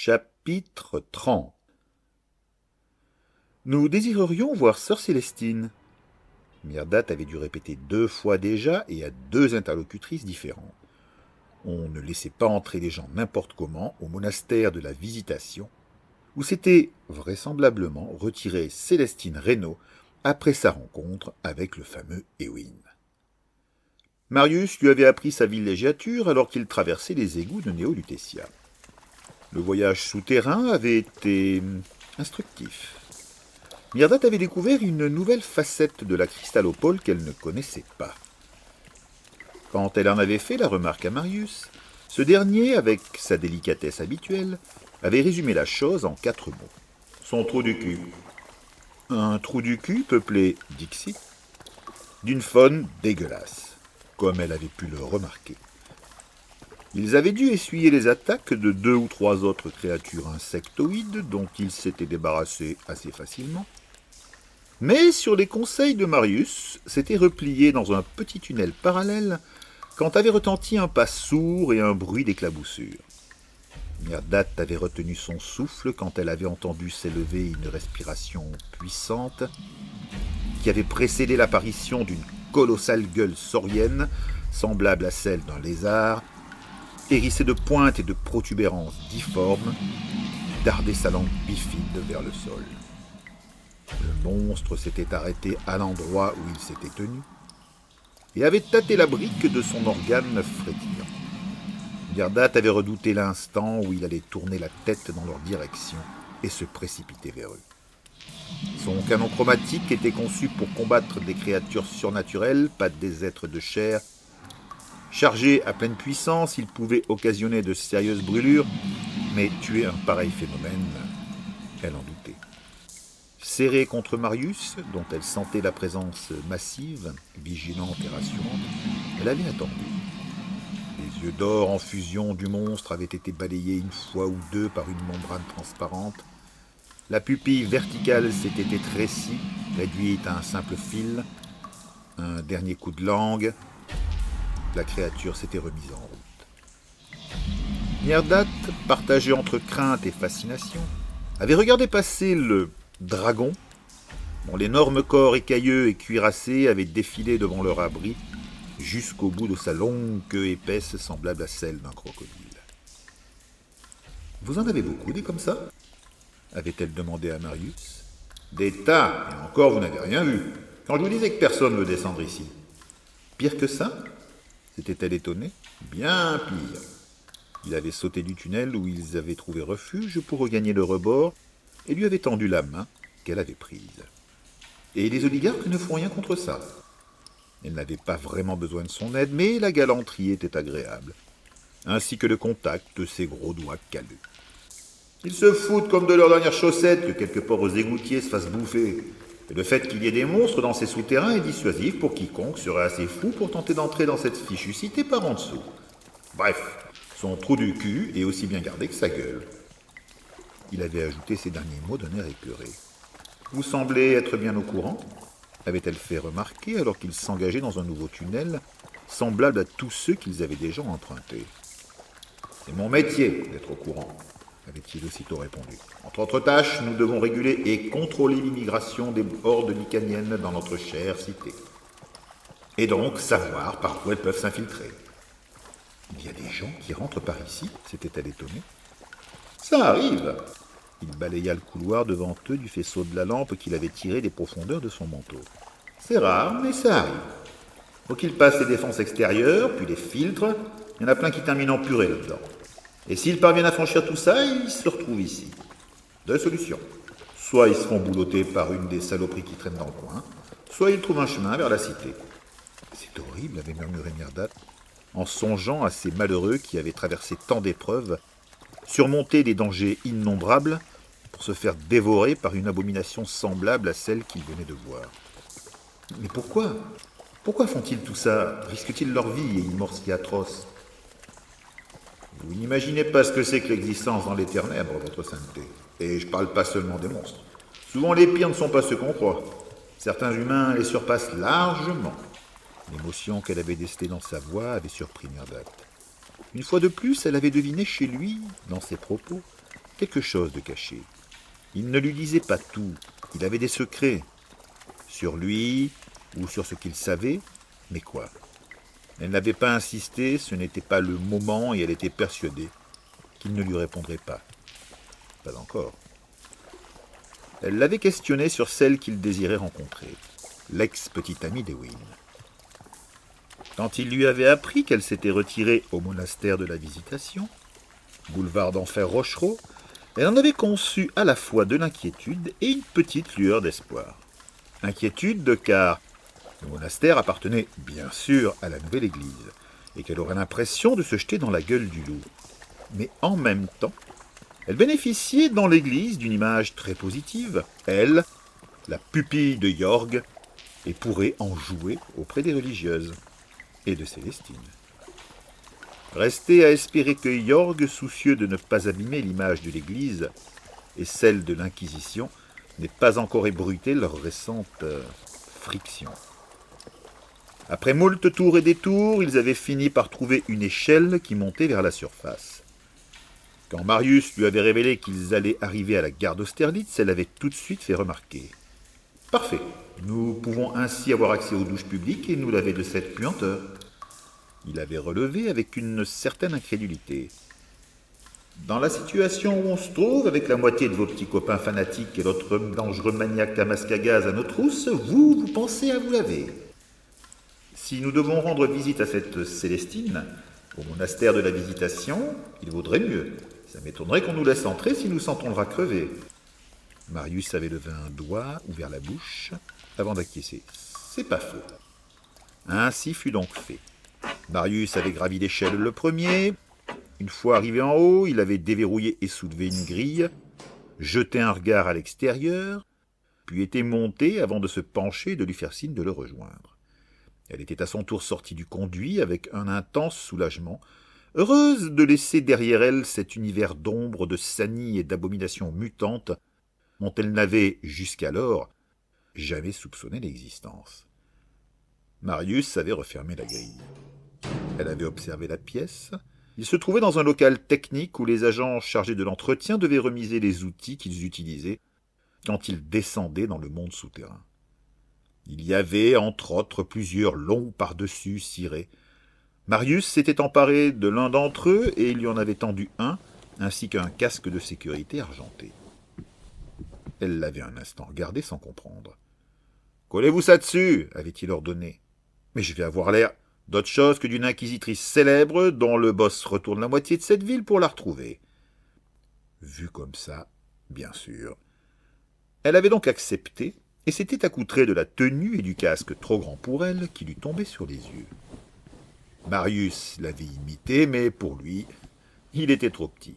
Chapitre 30. Nous désirerions voir sœur Célestine. Myrdat avait dû répéter 2 fois déjà et à 2 interlocutrices différentes. On ne laissait pas entrer les gens n'importe comment au monastère de la Visitation, où s'était vraisemblablement retirée Célestine Reynaud après sa rencontre avec le fameux Éowyn. Marius lui avait appris sa villégiature alors qu'il traversait les égouts de Néo-Lutetia. Le voyage souterrain avait été instructif. Myrdat avait découvert une nouvelle facette de la cristallopole qu'elle ne connaissait pas. Quand elle en avait fait la remarque à Marius, ce dernier, avec sa délicatesse habituelle, avait résumé la chose en 4 mots. Son trou du cul. Un trou du cul peuplé, Dixit, d'une faune dégueulasse, comme elle avait pu le remarquer. Ils avaient dû essuyer les attaques de 2 ou 3 autres créatures insectoïdes dont ils s'étaient débarrassés assez facilement. Mais sur les conseils de Marius, s'était replié dans un petit tunnel parallèle quand avait retenti un pas sourd et un bruit d'éclaboussure. Myrdat avait retenu son souffle quand elle avait entendu s'élever une respiration puissante qui avait précédé l'apparition d'une colossale gueule saurienne semblable à celle d'un lézard, hérissée de pointes et de protubérances difformes, dardait sa langue bifide vers le sol. Le monstre s'était arrêté à l'endroit où il s'était tenu et avait tâté la brique de son organe frétillant. Myrdat avait redouté l'instant où il allait tourner la tête dans leur direction et se précipiter vers eux. Son canon chromatique était conçu pour combattre des créatures surnaturelles, pas des êtres de chair. Chargé à pleine puissance, il pouvait occasionner de sérieuses brûlures, mais tuer un pareil phénomène, elle en doutait. Serrée contre Marius, dont elle sentait la présence massive, vigilante et rassurante, elle avait attendu. Les yeux d'or en fusion du monstre avaient été balayés 1 fois ou 2 par une membrane transparente. La pupille verticale s'était étrécie, réduite à un simple fil. Un dernier coup de langue, la créature s'était remise en route. Myrdat, partagé entre crainte et fascination, avait regardé passer le dragon, dont l'énorme corps écailleux et cuirassé avait défilé devant leur abri jusqu'au bout de sa longue queue épaisse semblable à celle d'un crocodile. « Vous en avez beaucoup des comme ça ?» avait-elle demandé à Marius. « Des tas, et encore vous n'avez rien vu, quand je vous disais que personne ne veut descendre ici. »« Pire que ça ?» s'était-elle étonnée. « Bien pire. » Il avait sauté du tunnel où ils avaient trouvé refuge pour regagner le rebord et lui avait tendu la main qu'elle avait prise. Et les oligarques ne font rien contre ça. Elle n'avait pas vraiment besoin de son aide, mais la galanterie était agréable, ainsi que le contact de ses gros doigts calleux. Ils se foutent comme de leurs dernières chaussettes que quelques pauvres égoutiers se fassent bouffer. Et le fait qu'il y ait des monstres dans ces souterrains est dissuasif pour quiconque serait assez fou pour tenter d'entrer dans cette fichue cité par en dessous. Bref, son trou du cul est aussi bien gardé que sa gueule. Il avait ajouté ces derniers mots d'un air épeuré. « Vous semblez être bien au courant ?» avait-elle fait remarquer alors qu'ils s'engageaient dans un nouveau tunnel, semblable à tous ceux qu'ils avaient déjà empruntés. « C'est mon métier d'être au courant, » avait-il aussitôt répondu. « Entre autres tâches, nous devons réguler et contrôler l'immigration des hordes lycaniennes dans notre chère cité. Et donc savoir par où elles peuvent s'infiltrer. »« Il y a des gens qui rentrent par ici ?» s'était-elle étonnée. « Ça arrive !» Il balaya le couloir devant eux du faisceau de la lampe qu'il avait tiré des profondeurs de son manteau. « C'est rare, mais ça arrive. Faut qu'ils passent les défenses extérieures, puis les filtres. Il y en a plein qui terminent en purée là-dedans. Et s'ils parviennent à franchir tout ça, ils se retrouvent ici. 2 solutions. Soit ils se font boulotter par une des saloperies qui traînent dans le coin, soit ils trouvent un chemin vers la cité. »« C'est horrible, » avait murmuré Myrdat, en songeant à ces malheureux qui avaient traversé tant d'épreuves, surmonté des dangers innombrables, pour se faire dévorer par une abomination semblable à celle qu'ils venaient de voir. Mais pourquoi ? Pourquoi font-ils tout ça ? Risquent-ils leur vie et une mort si atroce ? Vous n'imaginez pas ce que c'est que l'existence dans les ténèbres, votre sainteté. Et je parle pas seulement des monstres. Souvent les pires ne sont pas ceux qu'on croit. Certains humains les surpassent largement. L'émotion qu'elle avait décelée dans sa voix avait surpris Myrdat. Une fois de plus, elle avait deviné chez lui, dans ses propos, quelque chose de caché. Il ne lui disait pas tout, il avait des secrets. Sur lui, ou sur ce qu'il savait, mais quoi? Elle n'avait pas insisté, ce n'était pas le moment et elle était persuadée qu'il ne lui répondrait pas. Pas encore. Elle l'avait questionné sur celle qu'il désirait rencontrer, l'ex-petite amie d'Ewin. Quand il lui avait appris qu'elle s'était retirée au monastère de la Visitation, boulevard d'Enfer Rochereau, elle en avait conçu à la fois de l'inquiétude et une petite lueur d'espoir. Inquiétude car le monastère appartenait bien sûr à la nouvelle église, et qu'elle aurait l'impression de se jeter dans la gueule du loup. Mais en même temps, elle bénéficiait dans l'église d'une image très positive, elle, la pupille de Jorg, et pourrait en jouer auprès des religieuses et de Célestine. Restait à espérer que Jorg, soucieux de ne pas abîmer l'image de l'église et celle de l'Inquisition, n'ait pas encore ébruité leur récente friction. Après moult tours et détours, ils avaient fini par trouver une échelle qui montait vers la surface. Quand Marius lui avait révélé qu'ils allaient arriver à la gare d'Austerlitz, elle avait tout de suite fait remarquer. « Parfait, nous pouvons ainsi avoir accès aux douches publiques et nous laver de cette puanteur. » Il avait relevé avec une certaine incrédulité. « Dans la situation où on se trouve, avec la moitié de vos petits copains fanatiques et l'autre dangereux maniaque à masque à gaz à nos trousses, vous pensez à vous laver. Si nous devons rendre visite à cette Célestine, au monastère de la Visitation, il vaudrait mieux. Ça m'étonnerait qu'on nous laisse entrer si nous sentons le rat crever. » Marius avait levé un doigt, ouvert la bouche, avant d'acquiescer. « C'est pas faux. » Ainsi fut donc fait. Marius avait gravi l'échelle le premier. Une fois arrivé en haut, il avait déverrouillé et soulevé une grille, jeté un regard à l'extérieur, puis était monté avant de se pencher et de lui faire signe de le rejoindre. Elle était à son tour sortie du conduit avec un intense soulagement, heureuse de laisser derrière elle cet univers d'ombre, de sanie et d'abominations mutantes dont elle n'avait, jusqu'alors, jamais soupçonné l'existence. Marius avait refermé la grille. Elle avait observé la pièce. Il se trouvait dans un local technique où les agents chargés de l'entretien devaient remiser les outils qu'ils utilisaient quand ils descendaient dans le monde souterrain. Il y avait, entre autres, plusieurs longs pardessus cirés. Marius s'était emparé de l'un d'entre eux et il lui en avait tendu un, ainsi qu'un casque de sécurité argenté. Elle l'avait un instant regardé sans comprendre. « Collez-vous ça dessus » avait-il ordonné. « Mais je vais avoir l'air d'autre chose que d'une inquisitrice célèbre dont le boss retourne la moitié de cette ville pour la retrouver. » Vu comme ça, bien sûr. Elle avait donc accepté et s'était accoutrée de la tenue et du casque trop grand pour elle qui lui tombaient sur les yeux. Marius l'avait imité, mais pour lui, il était trop petit.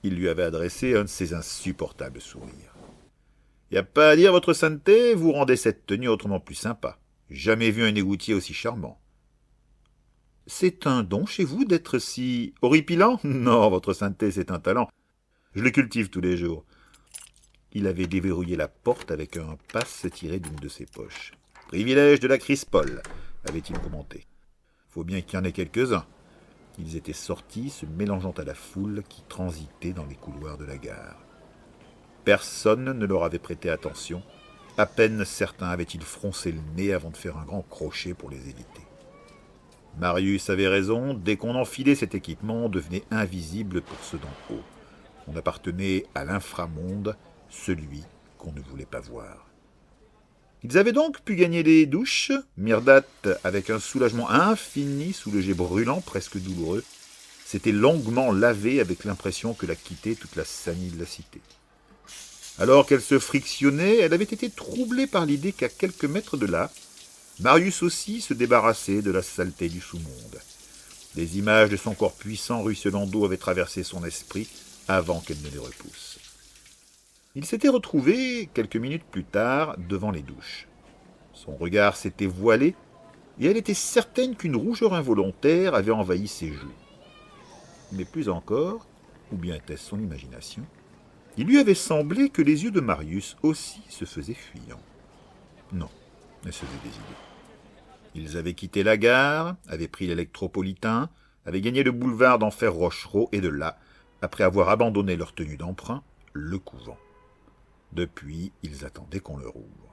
Il lui avait adressé un de ses insupportables sourires. « Y a pas à dire, votre sainteté, vous rendez cette tenue autrement plus sympa. Jamais vu un égoutier aussi charmant. »« C'est un don chez vous d'être si horripilant ? » ?»« Non, votre sainteté, c'est un talent. Je le cultive tous les jours. » Il avait déverrouillé la porte avec un passe tiré d'une de ses poches. « Privilège de la Crispole, avait-il commenté. Faut bien qu'il y en ait quelques-uns. » Ils étaient sortis, se mélangeant à la foule qui transitait dans les couloirs de la gare. Personne ne leur avait prêté attention. À peine certains avaient-ils froncé le nez avant de faire un grand crochet pour les éviter. Marius avait raison, dès qu'on enfilait cet équipement, on devenait invisible pour ceux d'en haut. On appartenait à l'inframonde, celui qu'on ne voulait pas voir. Ils avaient donc pu gagner les douches. Myrdat, avec un soulagement infini sous le jet brûlant, presque douloureux, s'était longuement lavée avec l'impression que la quittait toute la sanie de la cité. Alors qu'elle se frictionnait, elle avait été troublée par l'idée qu'à quelques mètres de là, Marius aussi se débarrassait de la saleté du sous-monde. Les images de son corps puissant ruisselant d'eau avaient traversé son esprit avant qu'elle ne les repousse. Il s'était retrouvé, quelques minutes plus tard, devant les douches. Son regard s'était voilé, et elle était certaine qu'une rougeur involontaire avait envahi ses joues. Mais plus encore, ou bien était-ce son imagination, il lui avait semblé que les yeux de Marius aussi se faisaient fuyants. Non, elle se faisait des idées. Ils avaient quitté la gare, avaient pris l'électropolitain, avaient gagné le boulevard d'Enfer Rochereau, et de là après avoir abandonné leur tenue d'emprunt, le couvent. Depuis, ils attendaient qu'on leur ouvre.